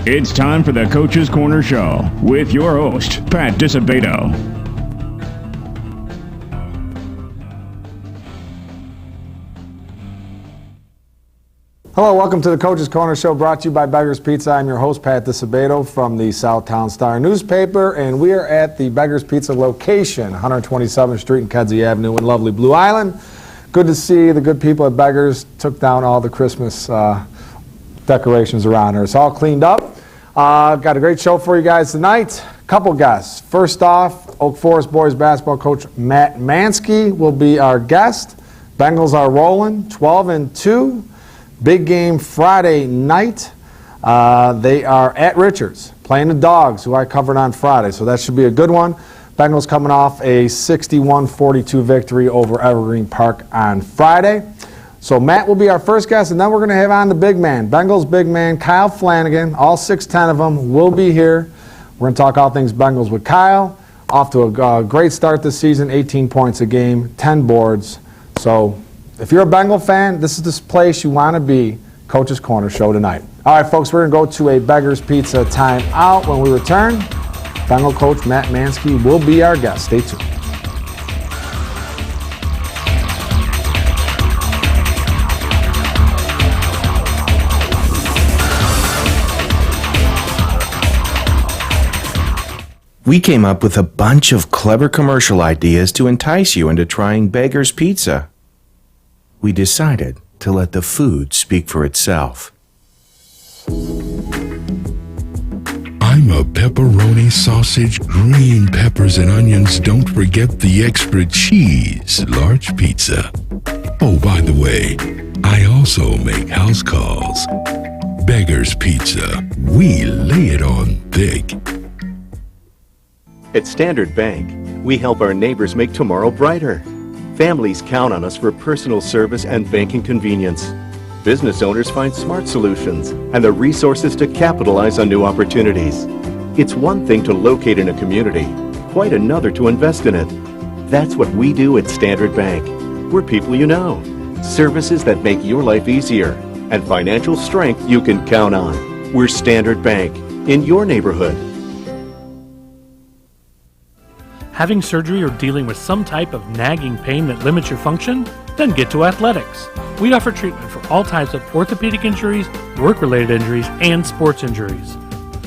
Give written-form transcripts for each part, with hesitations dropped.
It's time for the Coach's Corner Show with your host, Pat Disabato. Hello, welcome to the Coach's Corner Show, brought to you by Beggar's Pizza. I'm your host, Pat Disabato from the Southtown Star newspaper, and we are at the Beggar's Pizza location, 127th Street and Kedzie Avenue in lovely Blue Island. Good to see the good people at Beggar's. Took down all the Christmas decorations around here. It's all cleaned up. Got a great show for you guys tonight. Couple guests. First off, Oak Forest boys basketball coach Matt Mansky will be our guest. Bengals are rolling 12-2. Big game Friday night. They are at Richards playing the Dogs, who I covered on Friday, so that should be a good one. Bengals coming off a 61-42 victory over Evergreen Park on Friday. So Matt will be our first guest, and then we're going to have on the big man, Bengals big man, Kyle Flanagan. All 6'10" of them will be here. We're going to talk all things Bengals with Kyle. Off to a great start this season, 18 points a game, 10 boards. So if you're a Bengal fan, this is the place you want to be. Coach's Corner Show tonight. All right, folks, we're going to go to a Beggar's Pizza timeout. When we return, Bengal coach Matt Mansky will be our guest. Stay tuned. We came up with a bunch of clever commercial ideas to entice you into trying Beggar's Pizza. We decided to let the food speak for itself. I'm a pepperoni sausage, green peppers and onions. Don't forget the extra cheese, large pizza. Oh, by the way, I also make house calls. Beggar's Pizza. We lay it on thick. At Standard Bank, we help our neighbors make tomorrow brighter. Families count on us for personal service and banking convenience. Business owners find smart solutions and the resources to capitalize on new opportunities. It's one thing to locate in a community, quite another to invest in it. That's what we do at Standard Bank. We're people you know, services that make your life easier, and financial strength you can count on. We're Standard Bank, in your neighborhood. Having surgery or dealing with some type of nagging pain that limits your function? Then get to Athletics. We offer treatment for all types of orthopedic injuries, work-related injuries, and sports injuries.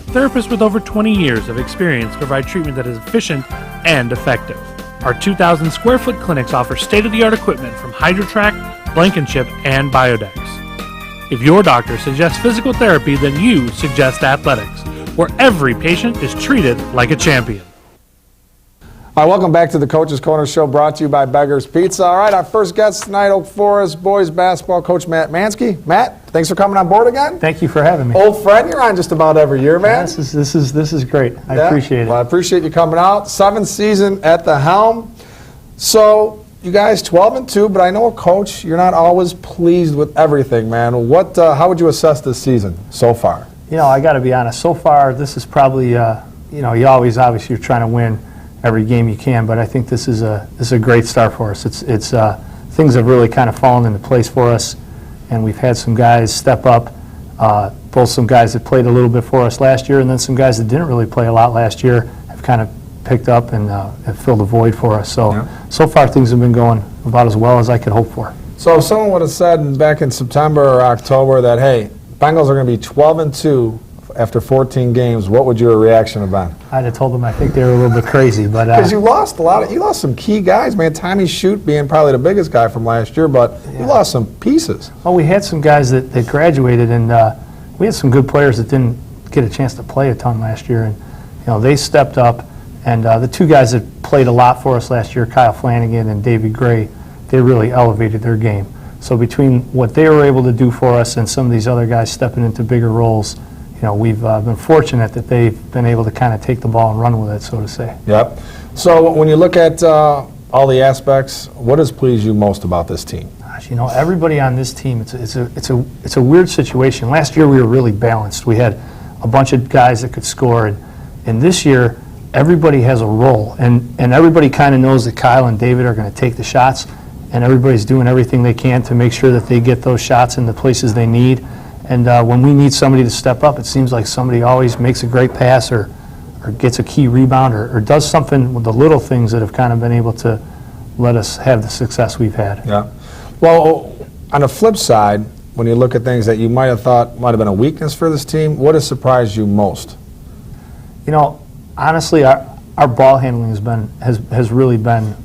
Therapists with over 20 years of experience provide treatment that is efficient and effective. Our 2,000 square foot clinics offer state-of-the-art equipment from HydroTrack, Blankenship, and Biodex. If your doctor suggests physical therapy, then you suggest Athletics, where every patient is treated like a champion. All right, welcome back to the Coach's Corner Show, brought to you by Beggar's Pizza. All right, our first guest tonight, Oak Forest boys basketball coach Matt Mansky. Matt, thanks for coming on board again. Thank you for having me. Old friend, you're on just about every year, man. Yeah, this is great. I appreciate it. Well, I appreciate you coming out. 7th season at the helm. So you guys 12-2, but I know a coach, you're not always pleased with everything, man. How would you assess this season so far? You know, I got to be honest. So far, this is probably you always obviously you're trying to win every game you can, but I think this is a great start for us. It's things have really kind of fallen into place for us, and we've had some guys step up, both some guys that played a little bit for us last year, and then some guys that didn't really play a lot last year have kind of picked up and have filled a void for us. So far things have been going about as well as I could hope for. So if someone would have said back in September or October that, hey, Bengals are going to be 12-2 after 14 games, what would your reaction have been? I'd have told them I think they were a little bit crazy, but because you lost you lost some key guys, man. Tommy Shute being probably the biggest guy from last year, but you lost some pieces. Well, we had some guys that graduated, and we had some good players that didn't get a chance to play a ton last year, and they stepped up. And the two guys that played a lot for us last year, Kyle Flanagan and David Gray, they really elevated their game. So between what they were able to do for us and some of these other guys stepping into bigger roles, we've been fortunate that they've been able to kind of take the ball and run with it, so to say. Yep. So when you look at all the aspects, what has pleased you most about this team? Gosh, everybody on this team, it's a weird situation. Last year we were really balanced. We had a bunch of guys that could score, and this year everybody has a role, and everybody kind of knows that Kyle and David are going to take the shots, and everybody's doing everything they can to make sure that they get those shots in the places they need. And when we need somebody to step up, it seems like somebody always makes a great pass or gets a key rebound or does something with the little things that have kind of been able to let us have the success we've had. Yeah. Well, on the flip side, when you look at things that you might have thought might have been a weakness for this team, what has surprised you most? You know, honestly, our ball handling has really been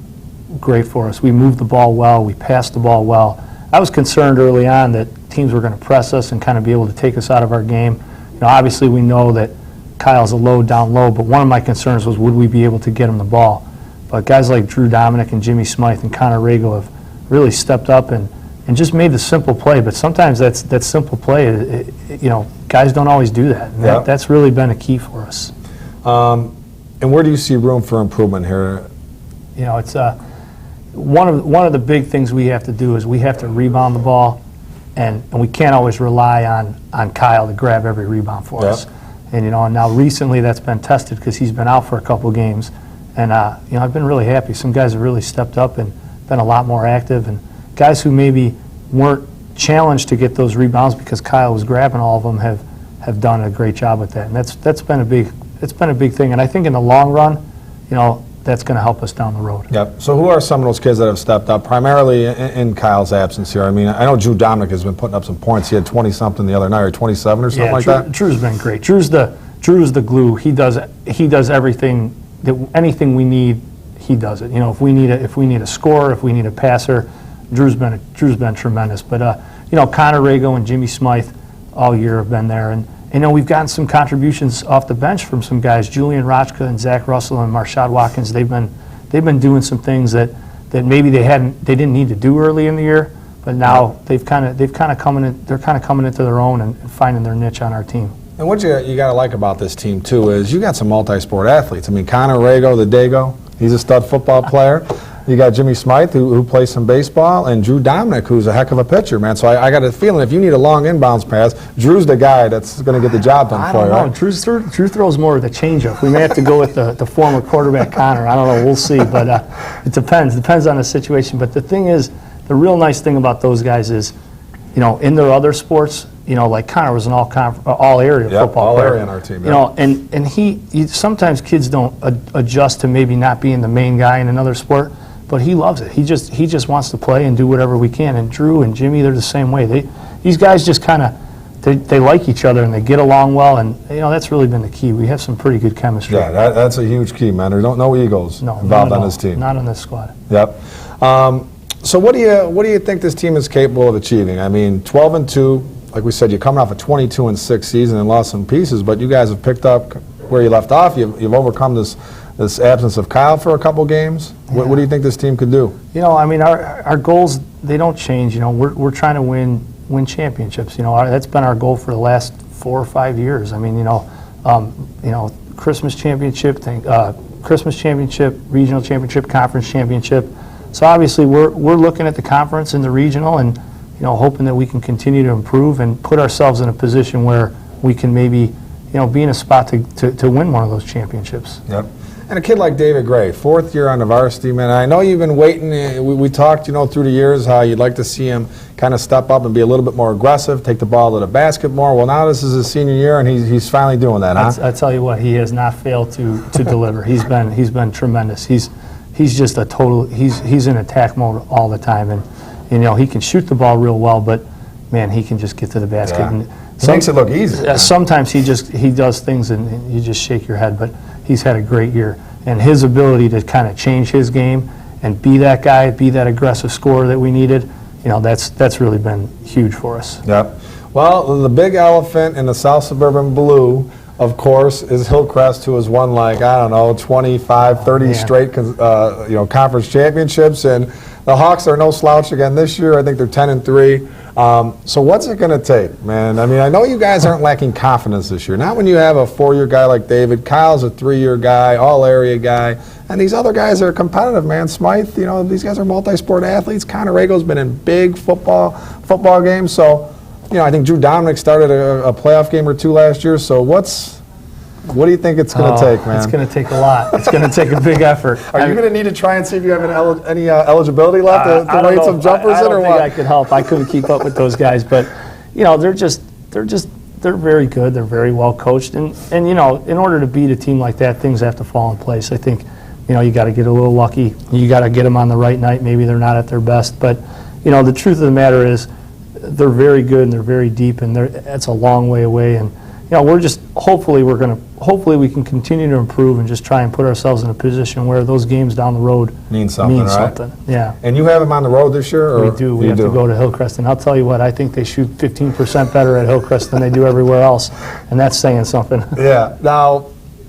great for us. We move the ball well. We pass the ball well. I was concerned early on that teams were going to press us and kind of be able to take us out of our game. You know, obviously we know that Kyle's a low, down low, but one of my concerns was would we be able to get him the ball. But guys like Drew Dominic and Jimmy Smythe and Connor Rago have really stepped up and just made the simple play. But sometimes that simple play, you know, guys don't always do that. And that's really been a key for us. And where do you see room for improvement here? You know, it's one of the big things we have to do is we have to rebound the ball, and we can't always rely on Kyle to grab every rebound for us. And you know, now recently that's been tested because he's been out for a couple games, and you know, I've been really happy. Some guys have really stepped up and been a lot more active, and guys who maybe weren't challenged to get those rebounds because Kyle was grabbing all of them have done a great job with that, and that's been a big thing. And I think in the long run, you know, that's going to help us down the road. Yep. So who are some of those kids that have stepped up, primarily in Kyle's absence here? I mean, I know Drew Dominic has been putting up some points. He had 20-something the other night, or 27 or something like that. Drew's been great. Drew's the glue. He does everything, anything we need, he does it. You know, if we need a scorer, if we need a passer, Drew's been tremendous. But you know, Connor Rago and Jimmy Smythe all year have been there, and you know, we've gotten some contributions off the bench from some guys, Julian Rochka and Zach Russell and Marshad Watkins. They've been doing some things that maybe they didn't need to do early in the year, but now they're kind of coming into their own and finding their niche on our team. And what you got to like about this team too is you got some multi-sport athletes. I mean, Connor Rago, the Dago, he's a stud football player. You got Jimmy Smythe, who plays some baseball, and Drew Dominic, who's a heck of a pitcher, man. So I got a feeling if you need a long inbounds pass, Drew's the guy that's going to get the job done for you. I don't know. Drew throws more of the changeup. We may have to go with the former quarterback Connor. I don't know. We'll see. But it depends. Depends on the situation. But the thing is, the real nice thing about those guys is, you know, in their other sports, you know, like Connor was an all-area football player. All-area on our team. You know, and he sometimes kids don't adjust to maybe not being the main guy in another sport. But he loves it. He just wants to play and do whatever we can. And Drew and Jimmy, they're the same way. These guys just kind of they like each other and they get along well. And you know, that's really been the key. We have some pretty good chemistry. Yeah, that's a huge key, man. There's no egos involved on this team. Not on this squad. Yep. So what do you think this team is capable of achieving? I mean, 12-2, like we said, you're coming off a 22-6 season and lost some pieces, but you guys have picked up where you left off. You've overcome this absence of Kyle for a couple games. Yeah. What do you think this team could do? You know, I mean, our goals, they don't change. You know, we're trying to win championships. You know, that's been our goal for the last 4 or 5 years. I mean, you know, Christmas championship, regional championship, conference championship. So obviously we're looking at the conference and the regional and, you know, hoping that we can continue to improve and put ourselves in a position where we can maybe, you know, be in a spot to win one of those championships. Yep. And a kid like David Gray, 4th year on the varsity, man. I know you've been waiting. We talked, you know, through the years how you'd like to see him kind of step up and be a little bit more aggressive, take the ball to the basket more. Well, now this is his senior year, and he's finally doing that, huh? I tell you what, he has not failed to deliver. He's been tremendous. He's just a total. He's in attack mode all the time, and you know, he can shoot the ball real well, but man, he can just get to the basket. Yeah. And makes it look easy. Sometimes he does things and you just shake your head, but he's had a great year. And his ability to kind of change his game and be that guy, be that aggressive scorer that we needed, you know, that's really been huge for us. Yep. Well, the big elephant in the South Suburban Blue, of course, is Hillcrest, who has won, like, I don't know, 25, 30 straight conference championships. And the Hawks are no slouch again this year. I think they're 10-3. So what's it going to take, man? I mean, I know you guys aren't lacking confidence this year. Not when you have a 4-year guy like David. Kyle's a 3-year guy, all-area guy. And these other guys are competitive, man. Smythe, you know, these guys are multi-sport athletes. Connor Rago's been in big football games. So, you know, I think Drew Dominic started a playoff game or 2 last year. So what do you think it's going to take, man? It's going to take a lot. It's going to take a big effort. Are you going to need to try and see if you have any eligibility left to wait some jumpers in, or what? I don't think I could help. I couldn't keep up with those guys, but you know, they're just they're very good. They're very well coached, and you know, in order to beat a team like that, things have to fall in place. I think, you know, you got to get a little lucky. You got to get them on the right night. Maybe they're not at their best, but you know, the truth of the matter is, they're very good and they're very deep, and that's a long way away. And you know, hopefully we can continue to improve and just try and put ourselves in a position where those games down the road mean something. Yeah. And you have them on the road this year? Or We do. We have to go to Hillcrest, and I'll tell you what, I think they shoot 15% better at Hillcrest than they do everywhere else, and that's saying something. Yeah. Now,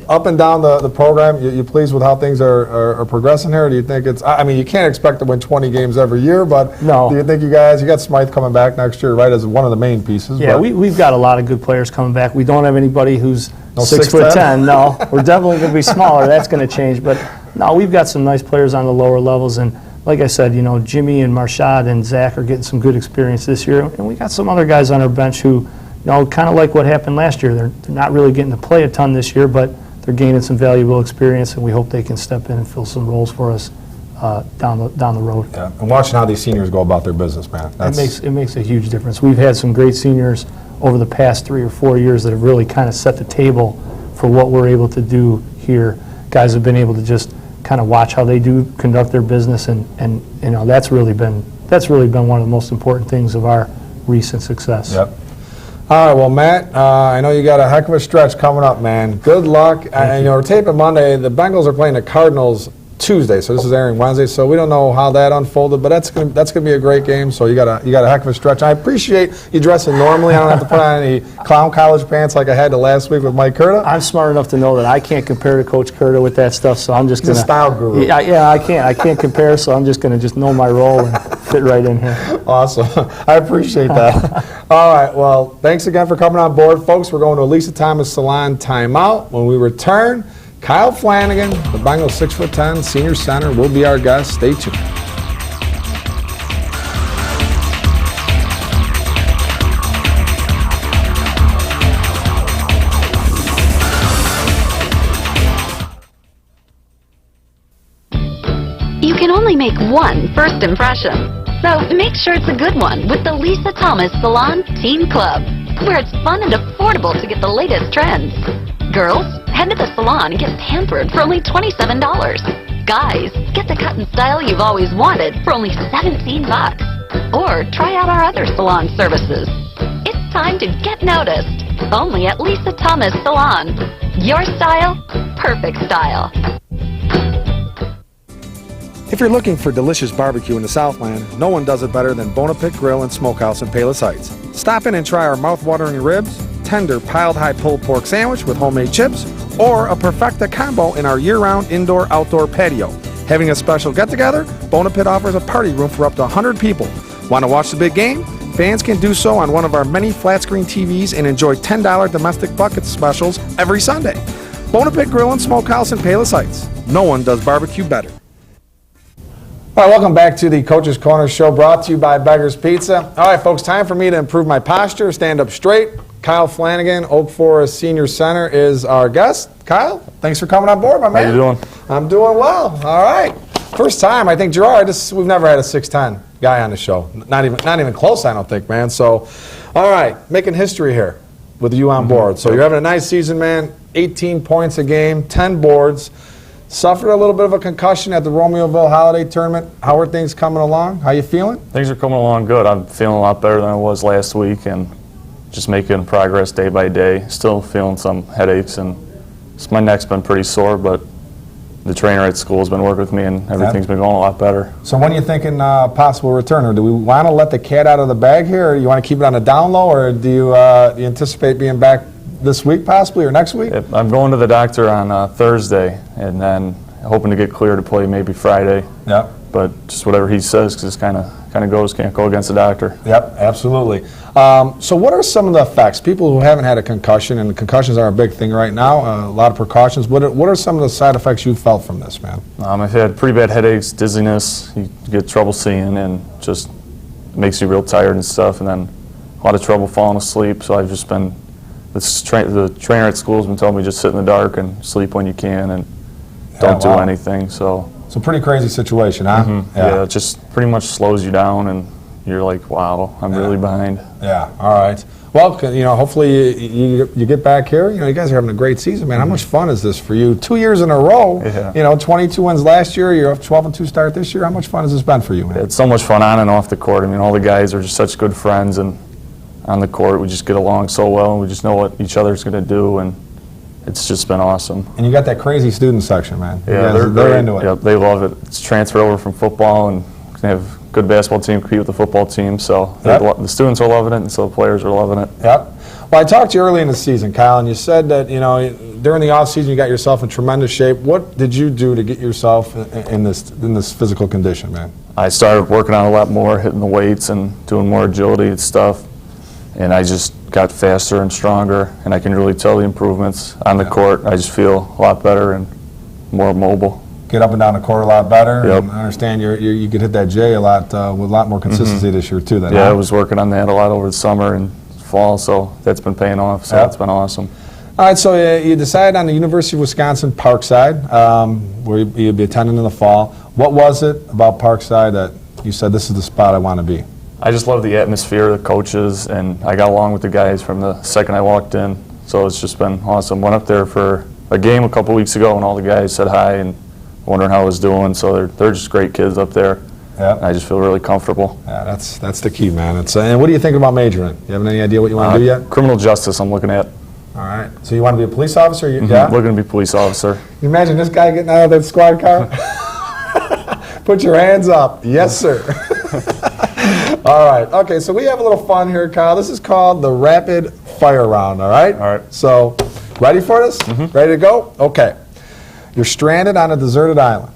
up and down the program, you pleased with how things are progressing here? Do you think it's, I mean, you can't expect to win 20 games every year, but No. do you think you got Smythe coming back next year, right, as one of the main pieces? Yeah, but we've got a lot of good players coming back. We don't have anybody who's No 6'10". No, we're definitely going to be smaller. That's going to change. But no, we've got some nice players on the lower levels, and like I said, you know, Jimmy and Marshad and Zach are getting some good experience this year, and we got some other guys on our bench who, you know, kind of like what happened last year. They're not really getting to play a ton this year, but they're gaining some valuable experience, and we hope they can step in and fill some roles for us down the road. Yeah. And watching how these seniors go about their business, man. It makes a huge difference. We've had some great seniors over the past 3 or 4 years that have really kind of set the table for what we're able to do here. Guys have been able to just kind of watch how they do conduct their business, and you know, that's really been one of the most important things of our recent success. Yep. All right, well, Matt, I know you got a heck of a stretch coming up, man. Good luck. And, you know, we're taping Monday. The Bengals are playing the Cardinals Tuesday, so this is airing Wednesday. So we don't know how that unfolded, but that's gonna be a great game. So you got a heck of a stretch. I appreciate you dressing normally. I don't have to put on any clown college pants like I had to last week with Mike Curta. I'm smart enough to know that I can't compare to Coach Curta with that stuff, so I'm just He's gonna. a style guru. Yeah, I can't compare, so I'm just gonna know my role and fit right in here. Awesome. I appreciate that. All right, well, thanks again for coming on board, folks. We're going to Lisa Thomas Salon timeout. When we return, Kyle Flanagan, the Bengals 6'10" senior center, will be our guest. Stay tuned. You can only make one first impression. So make sure it's a good one with the Lisa Thomas Salon Teen Club, where it's fun and affordable to get the latest trends. Girls, head to the salon and get pampered for only $27. Guys, get the cut and style you've always wanted for only $17. Or try out our other salon services. It's time to get noticed. Only at Lisa Thomas Salon. Your style, perfect style. If you're looking for delicious barbecue in the Southland, no one does it better than Bona Pit Grill and Smokehouse in Palos Heights. Stop in and try our mouth-watering ribs, tender piled high pulled pork sandwich with homemade chips, or a perfecta combo in our year-round indoor-outdoor patio. Having a special get-together, Bona Pit offers a party room for up to 100 people. Want to watch the big game? Fans can do so on one of our many flat-screen TVs and enjoy $10 domestic bucket specials every Sunday. Bona Pit Grill and Smokehouse in Palos Heights. No one does barbecue better. All right, welcome back to the Coach's Corner Show, brought to you by Beggar's Pizza. All right, folks, time for me to improve my posture, stand up straight. Kyle Flanagan, Oak Forest Senior Center, is our guest. Kyle, thanks for coming on board, my man. How you doing? I'm doing well. All right. First time, I think, Gerard, we've never had a 6'10" guy on the show. Not even close, I don't think, man. So, all right, making history here with you on board. So you're having a nice season, man. 18 points a game, 10 boards. Suffered a little bit of a concussion at the Romeoville Holiday Tournament. How are things coming along? How you feeling? Things are coming along good. I'm feeling a lot better than I was last week, and just making progress day by day. Still feeling some headaches, and my neck's been pretty sore, but the trainer at school has been working with me, and everything's been going a lot better. So when are you thinking possible return? Or do we want to let the cat out of the bag here, or do you want to keep it on the down low, or do you anticipate being back this week possibly, or next week? I'm going to the doctor on Thursday, and then hoping to get clear to play maybe Friday. Yep. But just whatever he says, because it kind of goes, can't go against the doctor. Yep, absolutely. So what are some of the effects? People who haven't had a concussion, and concussions are a big thing right now, a lot of precautions. What are some of the side effects you felt from this, man? I've had pretty bad headaches, dizziness, you get trouble seeing, and just makes you real tired and stuff, and then a lot of trouble falling asleep. So I've just been, the trainer at school has been telling me just sit in the dark and sleep when you can, and don't do anything. So it's a pretty crazy situation, huh? Mm-hmm. Yeah, it just pretty much slows you down, and you're like, wow, I'm really behind. Yeah, all right. Well, hopefully you get back here. You guys are having a great season, man. How much fun is this for you? 2 years in a row. Yeah. 22 wins last year. You're up 12-2 start this year. How much fun has this been for you, man? It's so much fun on and off the court. I mean, all the guys are just such good friends, and on the court we just get along so well, and we just know what each other's going to do, and it's just been awesome. And you got that crazy student section, man. Yeah, they're into it. Yeah, they love it. It's transferred over from football, and they have a good basketball team compete with the football team, so the students are loving it, and so the players are loving it. Yep. Well, I talked to you early in the season, Kyle, and you said that during the off season you got yourself in tremendous shape. What did you do to get yourself in this physical condition, man? I started working out a lot more, hitting the weights and doing more agility and stuff, and I just got faster and stronger, and I can really tell the improvements on the court. I just feel a lot better and more mobile. Get up and down the court a lot better. Yep. And I understand you could hit that J a lot with a lot more consistency this year too. Yeah, I was working on that a lot over the summer and fall, so that's been paying off. So it's been awesome. All right, so you decided on the University of Wisconsin Parkside, where you'd be attending in the fall. What was it about Parkside that you said this is the spot I want to be? I just love the atmosphere, the coaches, and I got along with the guys from the second I walked in. So it's just been awesome. Went up there for a game a couple weeks ago, and all the guys said hi and wondering how I was doing. So they're just great kids up there. Yeah. I just feel really comfortable. Yeah, that's the key, man. And what do you think about majoring? You have any idea what you want to do yet? Criminal justice I'm looking at. All right. So you want to be a police officer? Yeah? Looking to be a police officer. You imagine this guy getting out of that squad car? Put your hands up. Yes, sir. All right. Okay, so we have a little fun here, Kyle. This is called the rapid fire round, all right? All right. So, ready for this? Ready to go? Okay. You're stranded on a deserted island.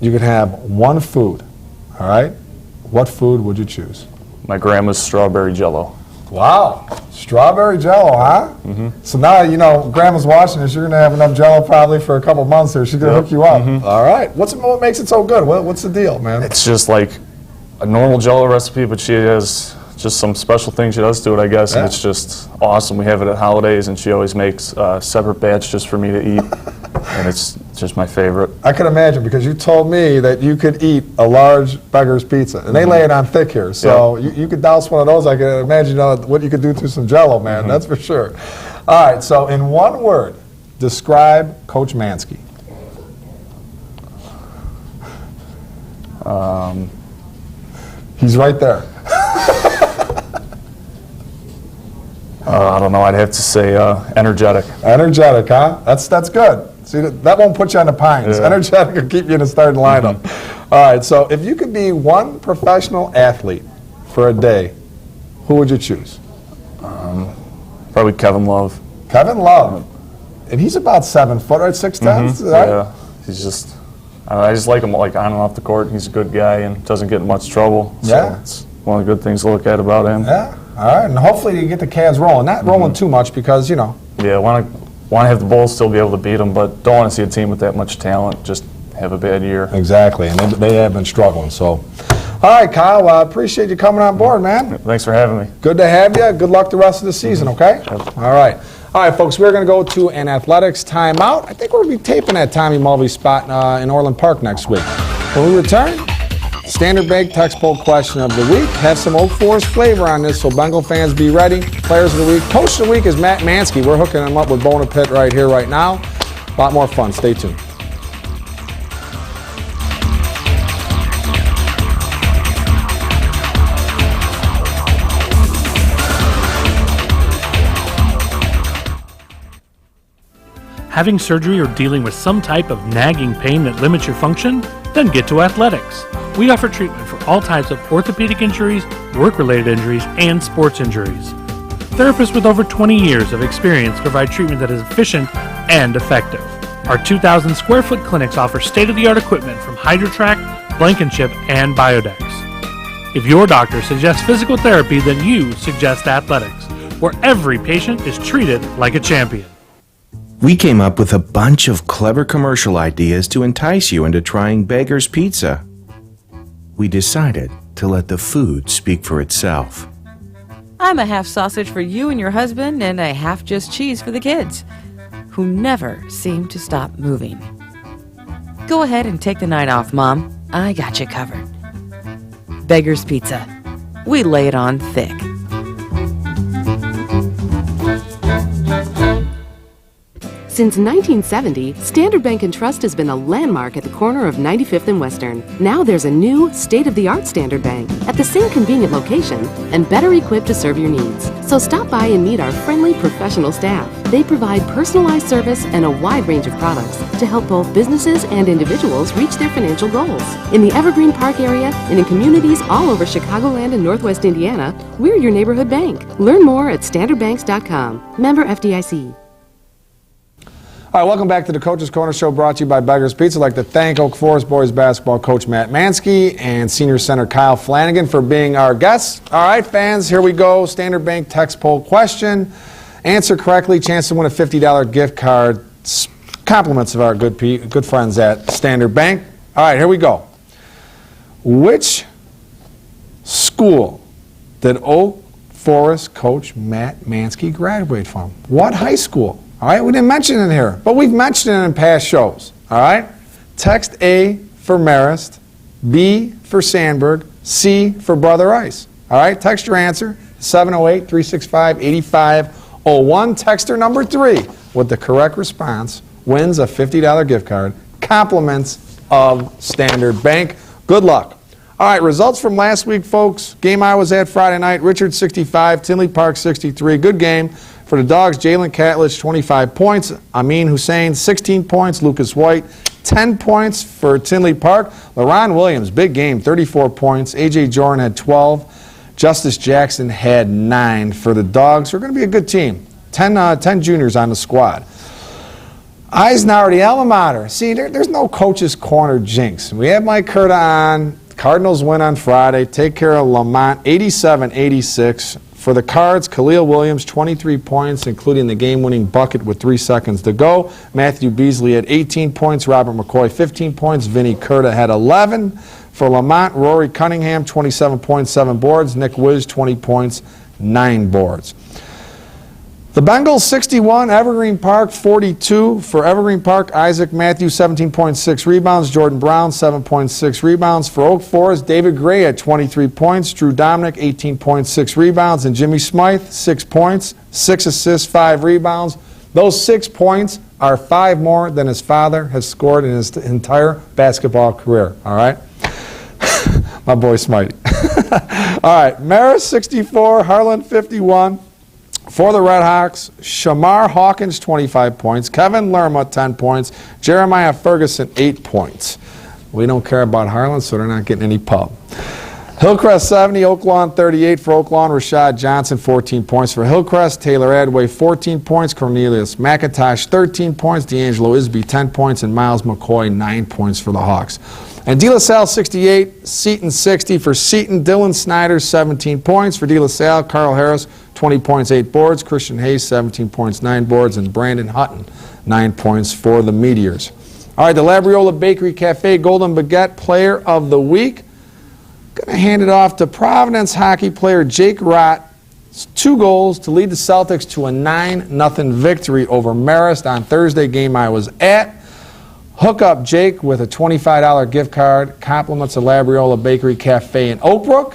You can have one food, all right? What food would you choose? My grandma's strawberry jello. Wow. Strawberry jello, huh? So now, Grandma's watching this. You're going to have enough jello probably for a couple months there. She's going to hook you up. All right. What makes it so good? What's the deal, man? It's just like a normal jello recipe, but she has just some special things she does to it, I guess, and it's just awesome. We have it at holidays, and she always makes a separate batch just for me to eat, and it's just my favorite. I can imagine, because you told me that you could eat a large Beggar's Pizza, and they lay it on thick here, so you could douse one of those. I can imagine what you could do to some jello, man, that's for sure. All right, so in one word, describe Coach Mansky. He's right there. I don't know. I'd have to say energetic. Energetic, huh? That's good. See, that won't put you on the pines. Energetic will keep you in the starting lineup. All right, so if you could be one professional athlete for a day, who would you choose? Probably Kevin Love. Kevin Love. And he's about 7 foot, right? 6'10"? Right? Yeah. He's just, I just like him like on and off the court. He's a good guy and doesn't get in much trouble. So it's one of the good things to look at about him. Yeah. All right, and hopefully you get the Cavs rolling. Not rolling too much because, Yeah, want to have the Bulls still be able to beat them, but don't want to see a team with that much talent just have a bad year. Exactly, and they have been struggling. So, all right, Kyle, I appreciate you coming on board, man. Thanks for having me. Good to have you. Good luck the rest of the season, okay? All right. All right, folks, we're going to go to an athletics timeout. I think we're going to be taping that Tommy Mulvey spot in Orland Park next week. When we return, Standard Bank text poll question of the week. Have some Oak Forest flavor on this, so Bengal fans be ready. Players of the week. Coach of the week is Matt Mansky. We're hooking him up with Bona Pitt right here, right now. A lot more fun. Stay tuned. Having surgery or dealing with some type of nagging pain that limits your function? Then get to Athletics. We offer treatment for all types of orthopedic injuries, work-related injuries, and sports injuries. Therapists with over 20 years of experience provide treatment that is efficient and effective. Our 2,000 square foot clinics offer state-of-the-art equipment from HydroTrack, Blankenship, and Biodex. If your doctor suggests physical therapy, then you suggest Athletics, where every patient is treated like a champion. We came up with a bunch of clever commercial ideas to entice you into trying Beggar's Pizza. We decided to let the food speak for itself. I'm a half sausage for you and your husband and a half just cheese for the kids, who never seem to stop moving. Go ahead and take the night off, Mom. I got you covered. Beggar's Pizza. We lay it on thick. Since 1970, Standard Bank & Trust has been a landmark at the corner of 95th and Western. Now there's a new, state-of-the-art Standard Bank at the same convenient location and better equipped to serve your needs. So stop by and meet our friendly, professional staff. They provide personalized service and a wide range of products to help both businesses and individuals reach their financial goals. In the Evergreen Park area and in communities all over Chicagoland and Northwest Indiana, we're your neighborhood bank. Learn more at standardbanks.com. Member FDIC. All right, welcome back to the Coach's Corner Show, brought to you by Beggar's Pizza. I'd like to thank Oak Forest Boys basketball coach Matt Mansky and senior center Kyle Flanagan for being our guests. All right, fans, here we go. Standard Bank text poll question. Answer correctly, chance to win a $50 gift card. Compliments of our good friends at Standard Bank. All right, here we go. Which school did Oak Forest coach Matt Mansky graduate from? What high school? All right, we didn't mention it here, but we've mentioned it in past shows. All right? Text A for Marist, B for Sandburg, C for Brother Rice. All right? Text your answer, 708-365-8501. Texter number 3 with the correct response wins a $50 gift card. Compliments of Standard Bank. Good luck. All right, results from last week, folks. Game I was at Friday night, Richard 65, Tinley Park 63. Good game. For the Dogs, Jalen Catledge, 25 points. Amin Hussein, 16 points. Lucas White, 10 points for Tinley Park. LaRon Williams, big game, 34 points. A.J. Jordan had 12. Justice Jackson had 9 for the Dogs. We're going to be a good team. 10 juniors on the squad. Eisenhower, the alma mater. See, there's no Coach's Corner jinx. We have Mike Curta on. Cardinals win on Friday. Take care of Lamont, 87-86. For the Cards, Khalil Williams, 23 points, including the game-winning bucket with 3 seconds to go. Matthew Beasley had 18 points. Robert McCoy, 15 points. Vinny Curta had 11. For Lamont, Rory Cunningham, 27 points, 7 boards. Nick Wiz, 20 points, 9 boards. The Bengals, 61. Evergreen Park, 42. For Evergreen Park, Isaac Matthews, 17.6 rebounds. Jordan Brown, 7.6 rebounds. For Oak Forest, David Gray at 23 points. Drew Dominic, 18.6 rebounds. And Jimmy Smythe, 6 points, 6 assists, 5 rebounds. Those 6 points are 5 more than his father has scored in his entire basketball career. All right? My boy Smythe. All right, Maris, 64. Harlan, 51. For the Red Hawks, Shamar Hawkins, 25 points. Kevin Lerma, 10 points. Jeremiah Ferguson, 8 points. We don't care about Harlan, so they're not getting any pub. Hillcrest, 70. Oaklawn, 38. For Oaklawn, Rashad Johnson, 14 points. For Hillcrest, Taylor Adway, 14 points. Cornelius McIntosh, 13 points. D'Angelo Isby, 10 points. And Miles McCoy, 9 points for the Hawks. And De La Salle, 68. Seton, 60. For Seton, Dylan Snyder, 17 points. For De La Salle, Carl Harris, 20 points, 8 boards. Christian Hayes, 17 points, 9 boards. And Brandon Hutton, 9 points for the Meteors. All right, the Labriola Bakery Cafe Golden Baguette Player of the Week. Going to hand it off to Providence hockey player Jake Rott. 2 goals to lead the Celtics to a 9-0 victory over Marist on Thursday game I was at. Hook up Jake with a $25 gift card. Compliments of Labriola Bakery Cafe in Oakbrook.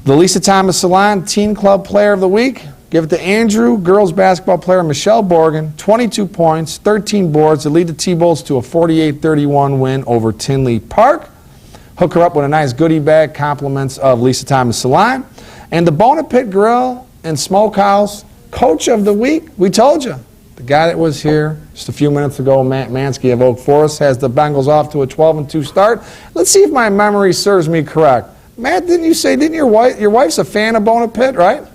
The Lisa Thomas Salon Teen Club Player of the Week. Give it to Andrew, girls basketball player Michelle Borgen, 22 points, 13 boards to lead the T-Bulls to a 48-31 win over Tinley Park. Hook her up with a nice goodie bag, compliments of Lisa Thomas Salon. And the Bona Pit Grill and Smokehouse Coach of the Week, we told you. The guy that was here just a few minutes ago, Matt Mansky of Oak Forest, has the Bengals off to a 12-2 start. Let's see if my memory serves me correct. Matt, didn't your wife's a fan of Bona Pit, right?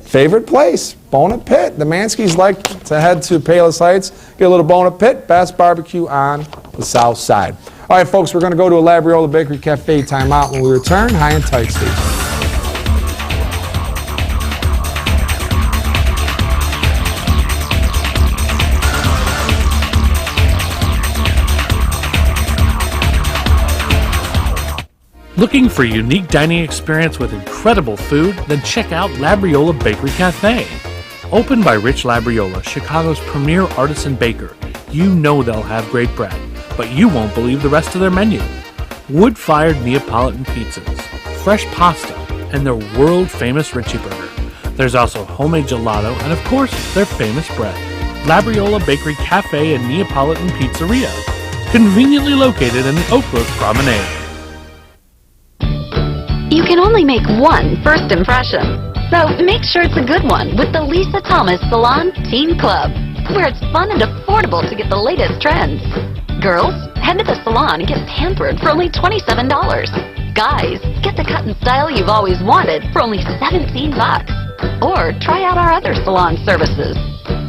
Favorite place, Bona Pit. The Manskys like to head to Palos Heights, get a little Bona Pit, best barbecue on the south side. All right, folks, we're going to go to a Labriola Bakery Cafe timeout. When we return, High and Tight Station. Looking for a unique dining experience with incredible food? Then check out Labriola Bakery Cafe. Opened by Rich Labriola, Chicago's premier artisan baker, you know they'll have great bread, but you won't believe the rest of their menu. Wood-fired Neapolitan pizzas, fresh pasta, and their world-famous Richie Burger. There's also homemade gelato and, of course, their famous bread. Labriola Bakery Cafe and Neapolitan Pizzeria, conveniently located in the Oakbrook Promenade. You can only make one first impression, so make sure it's a good one with the Lisa Thomas Salon Teen Club, where it's fun and affordable to get the latest trends. Girls, head to the salon and get pampered for only $27. Guys, get the cut and style you've always wanted for only $17. Or try out our other salon services.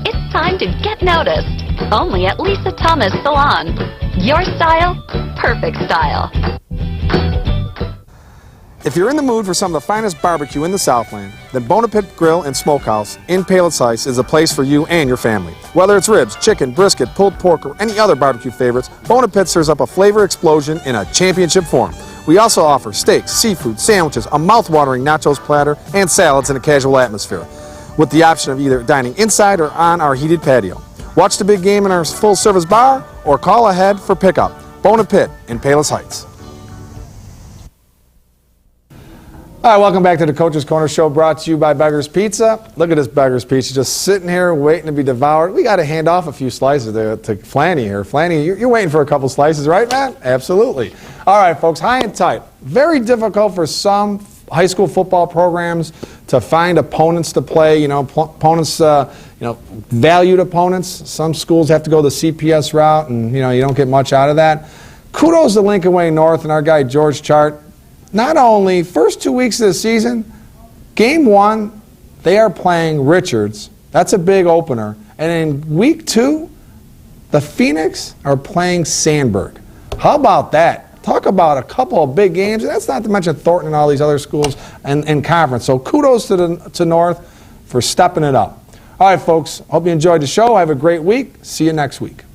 It's time to get noticed. Only at Lisa Thomas Salon. Your style, perfect style. If you're in the mood for some of the finest barbecue in the Southland, then Bonapit Grill and Smokehouse in Palos Heights is a place for you and your family. Whether it's ribs, chicken, brisket, pulled pork, or any other barbecue favorites, Bonapit serves up a flavor explosion in a championship form. We also offer steaks, seafood, sandwiches, a mouth-watering nachos platter, and salads in a casual atmosphere, with the option of either dining inside or on our heated patio. Watch the big game in our full-service bar or call ahead for pickup. Bonapit in Palos Heights. All right, welcome back to the Coach's Corner Show, brought to you by Beggar's Pizza. Look at this Beggar's Pizza, just sitting here waiting to be devoured. We got to hand off a few slices to Flanny here. Flanny, you're waiting for a couple slices, right, man? Absolutely. All right, folks, high and tight. Very difficult for some high school football programs to find opponents to play. Opponents, valued opponents. Some schools have to go the CPS route, and you don't get much out of that. Kudos to Lincoln Way North and our guy George Chart. Not only first 2 weeks of the season, game 1, they are playing Richards. That's a big opener. And in week 2, the Phoenix are playing Sandburg. How about that? Talk about a couple of big games. That's not to mention Thornton and all these other schools in conference. So kudos to North for stepping it up. All right, folks. Hope you enjoyed the show. Have a great week. See you next week.